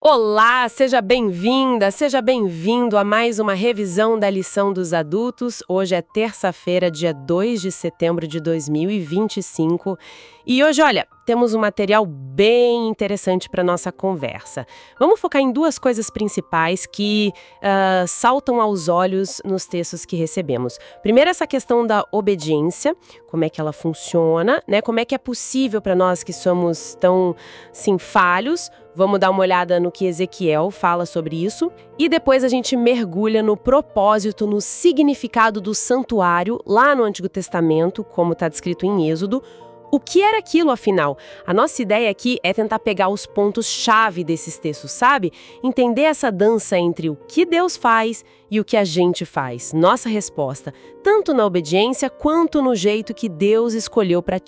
Olá, seja bem-vinda, seja bem-vindo a mais uma revisão da lição dos adultos. Hoje é terça-feira, dia 2 de setembro de 2025. E hoje, olha, temos um material bem interessante para nossa conversa. Vamos focar em duas coisas principais que saltam aos olhos nos textos que recebemos. Primeiro, essa questão da obediência, como é que ela funciona, né? Como é que é possível para nós que somos tão, falhos. Vamos dar uma olhada no que Ezequiel fala sobre isso. E depois a gente mergulha no propósito, no significado do santuário lá no Antigo Testamento, como está descrito em Êxodo. O que era aquilo, afinal? A nossa ideia aqui é tentar pegar os pontos-chave desses textos, sabe? Entender essa dança entre o que Deus faz e o que a gente faz. Nossa resposta, tanto na obediência quanto no jeito que Deus escolheu para,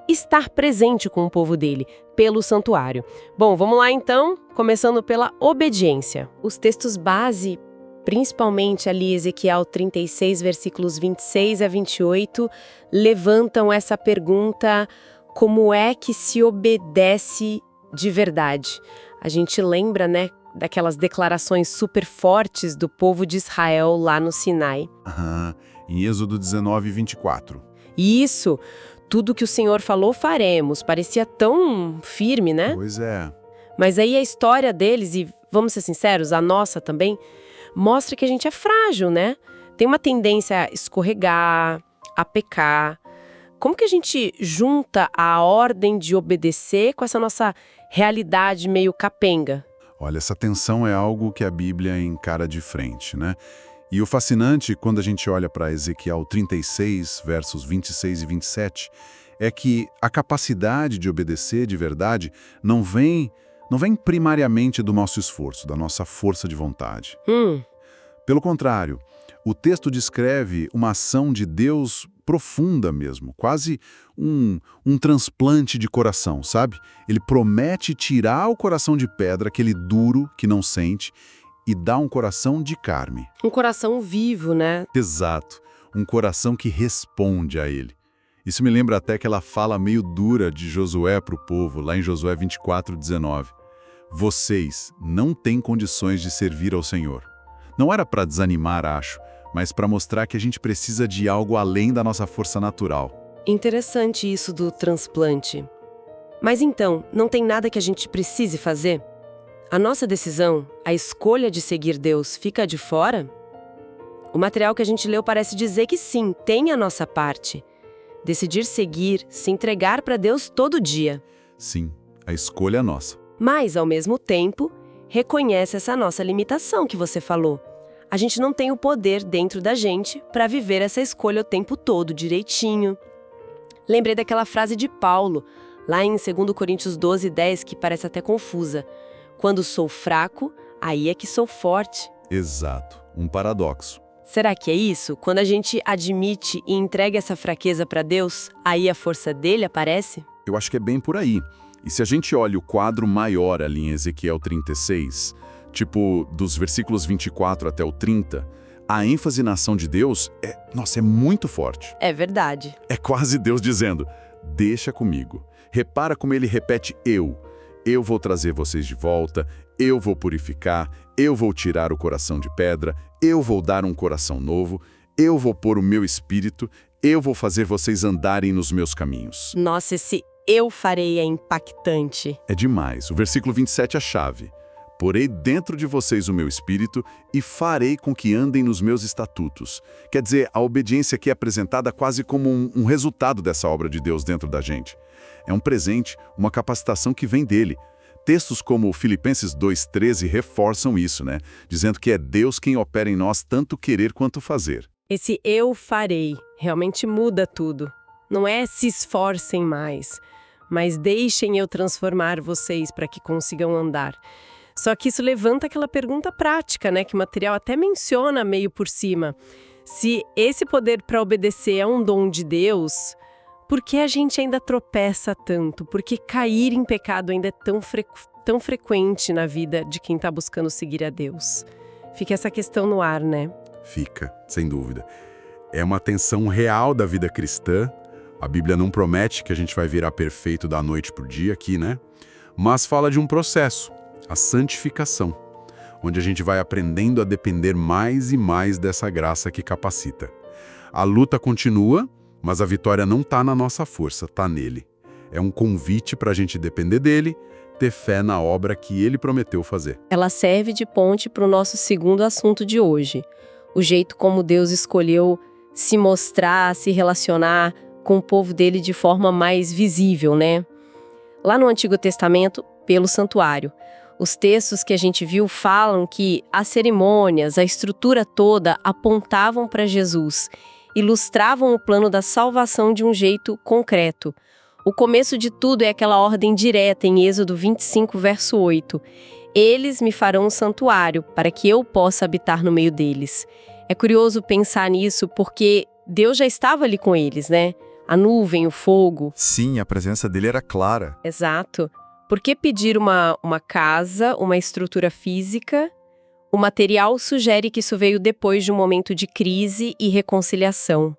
estar presente com o povo dele, pelo santuário. Bom, vamos lá então, começando pela obediência. Os textos base, principalmente ali Ezequiel 36, versículos 26 a 28, levantam essa pergunta: como é que se obedece de verdade? A gente lembra, né, daquelas declarações super fortes do povo de Israel lá no Sinai. Em Êxodo 19, 24. Isso! Tudo que o Senhor falou, faremos. Parecia tão firme, né? Pois é. Mas aí a história deles, e vamos ser sinceros, a nossa também, mostra que a gente é frágil, né? Tem uma tendência a escorregar, a pecar. Como que a gente junta a ordem de obedecer com essa nossa realidade meio capenga? Olha, essa tensão é algo que a Bíblia encara de frente, né? E o fascinante, quando a gente olha para Ezequiel 36, versos 26 e 27, é que a capacidade de obedecer de verdade não vem primariamente do nosso esforço, da nossa força de vontade. Pelo contrário, o texto descreve uma ação de Deus profunda mesmo, quase um transplante de coração, sabe? Ele promete tirar o coração de pedra, aquele duro que não sente, e dá um coração de carne. Um coração vivo, né? Exato, um coração que responde a ele. Isso me lembra até aquela fala meio dura de Josué para o povo, lá em Josué 24, 19. Vocês não têm condições de servir ao Senhor. Não era para desanimar, acho, mas para mostrar que a gente precisa de algo além da nossa força natural. Interessante isso do transplante. Mas então, não tem nada que a gente precise fazer? A nossa decisão, a escolha de seguir Deus, fica de fora? O material que a gente leu parece dizer que sim, tem a nossa parte. Decidir seguir, se entregar para Deus todo dia. Sim, a escolha é nossa. Mas, ao mesmo tempo, reconhece essa nossa limitação que você falou. A gente não tem o poder dentro da gente para viver essa escolha o tempo todo, direitinho. Lembrei daquela frase de Paulo, lá em 2 Coríntios 12, 10, que parece até confusa. Quando sou fraco, aí é que sou forte. Exato, um paradoxo. Será que é isso? Quando a gente admite e entrega essa fraqueza para Deus, aí a força dele aparece? Eu acho que é bem por aí. E se a gente olha o quadro maior ali em Ezequiel 36, tipo dos versículos 24 até o 30, a ênfase na ação de Deus é muito forte. É verdade. É quase Deus dizendo, deixa comigo. Repara como ele repete eu vou trazer vocês de volta, eu vou purificar, eu vou tirar o coração de pedra, eu vou dar um coração novo, eu vou pôr o meu espírito, eu vou fazer vocês andarem nos meus caminhos. Nossa, esse eu farei é impactante. É demais. O versículo 27 é a chave. Porei dentro de vocês o meu espírito e farei com que andem nos meus estatutos. Quer dizer, a obediência aqui é apresentada quase como um resultado dessa obra de Deus dentro da gente. É um presente, uma capacitação que vem dele. Textos como Filipenses 2,13 reforçam isso, né? Dizendo que é Deus quem opera em nós tanto querer quanto fazer. Esse eu farei realmente muda tudo. Não é se esforcem mais, mas deixem eu transformar vocês para que consigam andar. Só que isso levanta aquela pergunta prática, né? Que o material até menciona meio por cima. Se esse poder para obedecer é um dom de Deus, por que a gente ainda tropeça tanto? Por que cair em pecado ainda é tão frequente na vida de quem está buscando seguir a Deus? Fica essa questão no ar, né? Fica, sem dúvida. É uma tensão real da vida cristã. A Bíblia não promete que a gente vai virar perfeito da noite pro dia aqui, né? Mas fala de um processo. a santificação, onde a gente vai aprendendo a depender mais e mais dessa graça que capacita. A luta continua, mas a vitória não está na nossa força, está nele. É um convite para a gente depender dele, ter fé na obra que ele prometeu fazer. Ela serve de ponte para o nosso segundo assunto de hoje. O jeito como Deus escolheu se mostrar, se relacionar com o povo dele de forma mais visível, né? Lá no Antigo Testamento, pelo santuário. Os textos que a gente viu falam que as cerimônias, a estrutura toda apontavam para Jesus, ilustravam o plano da salvação de um jeito concreto. O começo de tudo é aquela ordem direta em Êxodo 25, verso 8. Eles me farão um santuário para que eu possa habitar no meio deles. É curioso pensar nisso porque Deus já estava ali com eles, né? A nuvem, o fogo. Sim, a presença dele era clara. Exato. Por que pedir uma casa, uma estrutura física? O material sugere que isso veio depois de um momento de crise e reconciliação.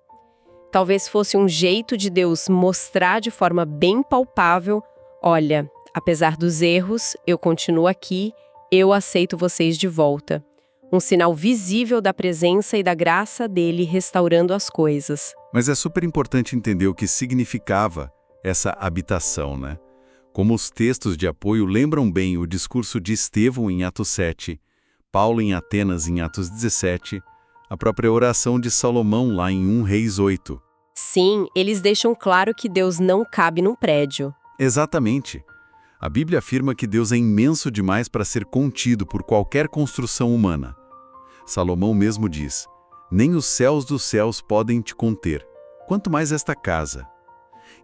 Talvez fosse um jeito de Deus mostrar de forma bem palpável: olha, apesar dos erros, eu continuo aqui, eu aceito vocês de volta. Um sinal visível da presença e da graça dele restaurando as coisas. Mas é super importante entender o que significava essa habitação, né? Como os textos de apoio lembram bem o discurso de Estevão em Atos 7, Paulo em Atenas em Atos 17, a própria oração de Salomão lá em 1 Reis 8. Sim, eles deixam claro que Deus não cabe num prédio. Exatamente. A Bíblia afirma que Deus é imenso demais para ser contido por qualquer construção humana. Salomão mesmo diz: nem os céus dos céus podem te conter, quanto mais esta casa.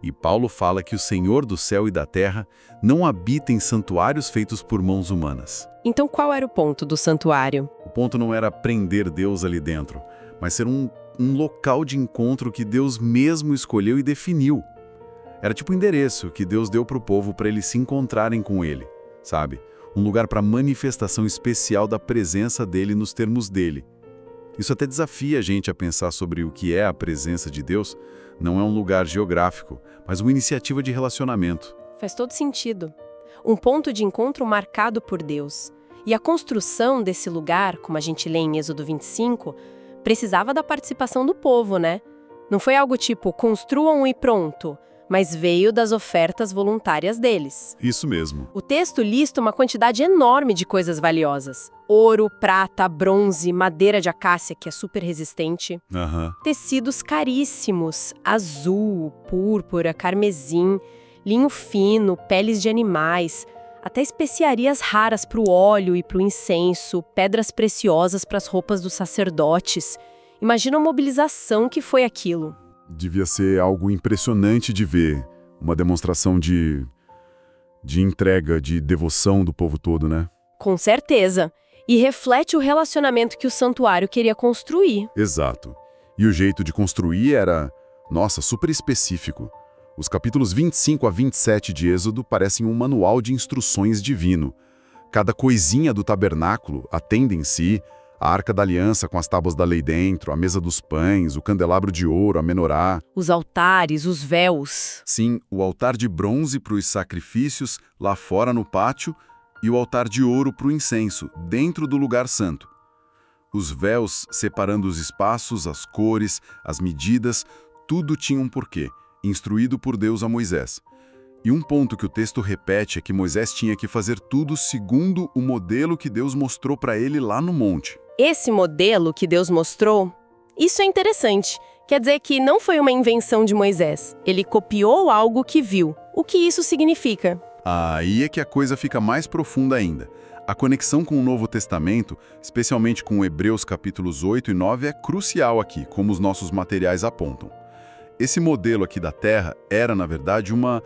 E Paulo fala que o Senhor do céu e da terra não habita em santuários feitos por mãos humanas. Então qual era o ponto do santuário? O ponto não era prender Deus ali dentro, mas ser um local de encontro que Deus mesmo escolheu e definiu. Era tipo um endereço que Deus deu para o povo para eles se encontrarem com ele, sabe? Um lugar para manifestação especial da presença dele nos termos dele. Isso até desafia a gente a pensar sobre o que é a presença de Deus. Não é um lugar geográfico, mas uma iniciativa de relacionamento. Faz todo sentido. Um ponto de encontro marcado por Deus. E a construção desse lugar, como a gente lê em Êxodo 25, precisava da participação do povo, né? Não foi algo tipo, construam e pronto, mas veio das ofertas voluntárias deles. Isso mesmo. O texto lista uma quantidade enorme de coisas valiosas. Ouro, prata, bronze, madeira de acácia, que é super resistente. Tecidos caríssimos, azul, púrpura, carmesim, linho fino, peles de animais, até especiarias raras para o óleo e para o incenso, pedras preciosas para as roupas dos sacerdotes. Imagina a mobilização que foi aquilo. Devia ser algo impressionante de ver, uma demonstração de entrega, de devoção do povo todo, né? Com certeza. E reflete o relacionamento que o santuário queria construir. Exato. E o jeito de construir era, nossa, super específico. Os capítulos 25 a 27 de Êxodo parecem um manual de instruções divino. Cada coisinha do tabernáculo, a tenda em si, a arca da aliança com as tábuas da lei dentro, a mesa dos pães, o candelabro de ouro, a menorá. Os altares, os véus. Sim, o altar de bronze para os sacrifícios lá fora no pátio e o altar de ouro para o incenso, dentro do lugar santo. Os véus separando os espaços, as cores, as medidas, tudo tinha um porquê, instruído por Deus a Moisés. E um ponto que o texto repete é que Moisés tinha que fazer tudo segundo o modelo que Deus mostrou para ele lá no monte. Esse modelo que Deus mostrou, isso é interessante. Quer dizer que não foi uma invenção de Moisés. Ele copiou algo que viu. O que isso significa? Aí é que a coisa fica mais profunda ainda. A conexão com o Novo Testamento, especialmente com Hebreus capítulos 8 e 9, é crucial aqui, como os nossos materiais apontam. Esse modelo aqui da Terra era, na verdade, uma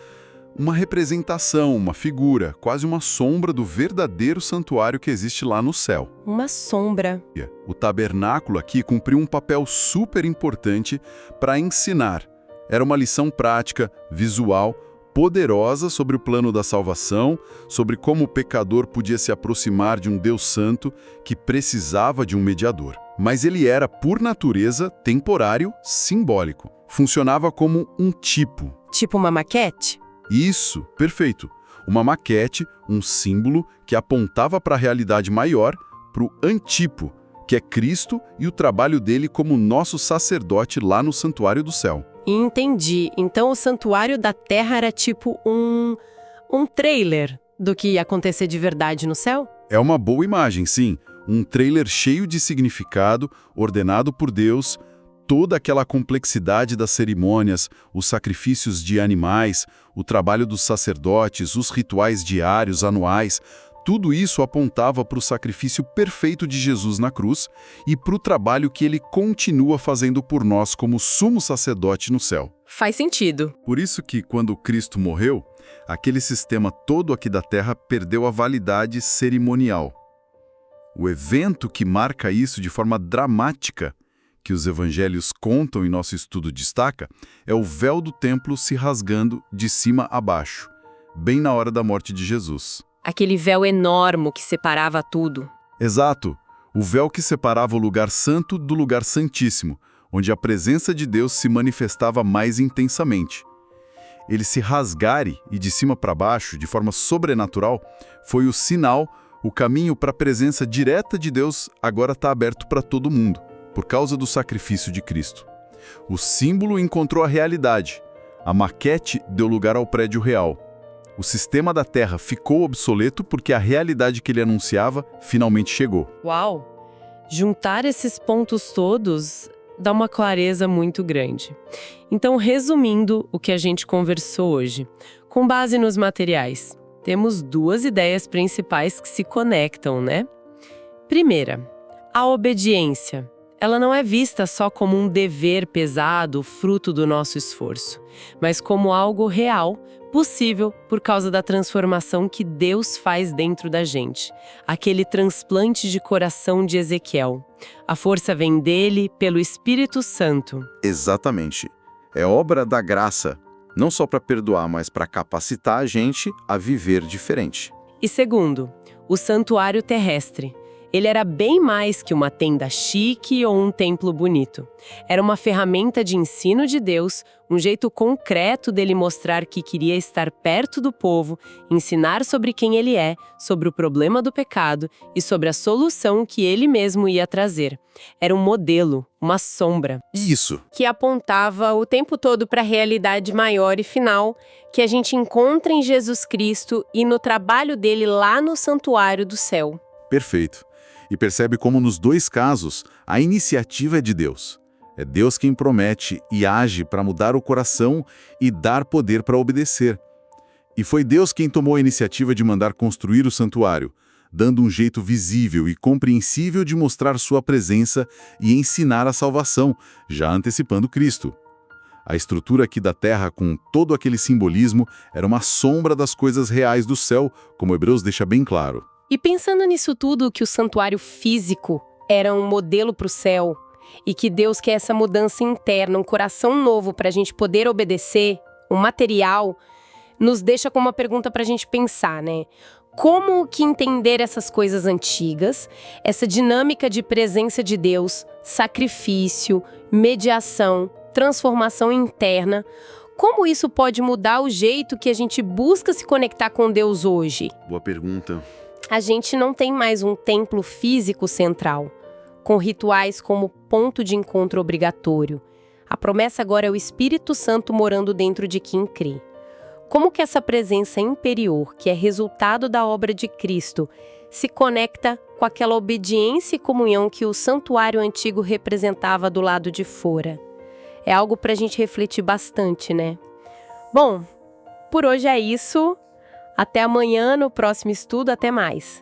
representação, uma figura, quase uma sombra do verdadeiro santuário que existe lá no céu. Uma sombra. O tabernáculo aqui cumpriu um papel super importante para ensinar. Era uma lição prática, visual, poderosa sobre o plano da salvação, sobre como o pecador podia se aproximar de um Deus santo que precisava de um mediador. Mas ele era, por natureza, temporário, simbólico. Funcionava como um tipo. Tipo uma maquete? Isso, perfeito. Uma maquete, um símbolo que apontava para a realidade maior, para o antipo, que é Cristo e o trabalho dele como nosso sacerdote lá no santuário do céu. Entendi. Então o santuário da terra era tipo um trailer do que ia acontecer de verdade no céu? É uma boa imagem, sim. Um trailer cheio de significado, ordenado por Deus, toda aquela complexidade das cerimônias, os sacrifícios de animais, o trabalho dos sacerdotes, os rituais diários, anuais, tudo isso apontava para o sacrifício perfeito de Jesus na cruz e para o trabalho que ele continua fazendo por nós como sumo sacerdote no céu. Faz sentido. Por isso que, quando Cristo morreu, aquele sistema todo aqui da Terra perdeu a validade cerimonial. O evento que marca isso de forma dramática, que os evangelhos contam e nosso estudo destaca, é o véu do templo se rasgando de cima a baixo, bem na hora da morte de Jesus. Aquele véu enorme que separava tudo. Exato, o véu que separava o lugar santo do lugar santíssimo, onde a presença de Deus se manifestava mais intensamente. Ele se rasgare e de cima para baixo, de forma sobrenatural, foi o sinal, o caminho para a presença direta de Deus agora está aberto para todo mundo, por causa do sacrifício de Cristo. O símbolo encontrou a realidade. A maquete deu lugar ao prédio real. O sistema da Terra ficou obsoleto porque a realidade que ele anunciava finalmente chegou. Uau! Juntar esses pontos todos dá uma clareza muito grande. Então, resumindo o que a gente conversou hoje, com base nos materiais, temos duas ideias principais que se conectam, né? Primeira, a obediência. Ela não é vista só como um dever pesado, fruto do nosso esforço, mas como algo real, possível por causa da transformação que Deus faz dentro da gente. Aquele transplante de coração de Ezequiel. A força vem dele pelo Espírito Santo. Exatamente. É obra da graça, não só para perdoar, mas para capacitar a gente a viver diferente. E segundo, o santuário terrestre. Ele era bem mais que uma tenda chique ou um templo bonito. Era uma ferramenta de ensino de Deus, um jeito concreto dele mostrar que queria estar perto do povo, ensinar sobre quem ele é, sobre o problema do pecado e sobre a solução que ele mesmo ia trazer. Era um modelo, uma sombra. Isso. Que apontava o tempo todo para a realidade maior e final que a gente encontra em Jesus Cristo e no trabalho dele lá no santuário do céu. Perfeito. E percebe como nos dois casos a iniciativa é de Deus. É Deus quem promete e age para mudar o coração e dar poder para obedecer. E foi Deus quem tomou a iniciativa de mandar construir o santuário, dando um jeito visível e compreensível de mostrar sua presença e ensinar a salvação, já antecipando Cristo. A estrutura aqui da terra, com todo aquele simbolismo, era uma sombra das coisas reais do céu, como Hebreus deixa bem claro. E pensando nisso tudo, que o santuário físico era um modelo para o céu e que Deus quer essa mudança interna, um coração novo para a gente poder obedecer, um material, nos deixa com uma pergunta para a gente pensar, né? Como que entender essas coisas antigas, essa dinâmica de presença de Deus, sacrifício, mediação, transformação interna, como isso pode mudar o jeito que a gente busca se conectar com Deus hoje? Boa pergunta. A gente não tem mais um templo físico central, com rituais como ponto de encontro obrigatório. A promessa agora é o Espírito Santo morando dentro de quem crê. Como que essa presença interior, que é resultado da obra de Cristo, se conecta com aquela obediência e comunhão que o santuário antigo representava do lado de fora? É algo para a gente refletir bastante, né? Bom, por hoje é isso. Até amanhã no próximo estudo. Até mais!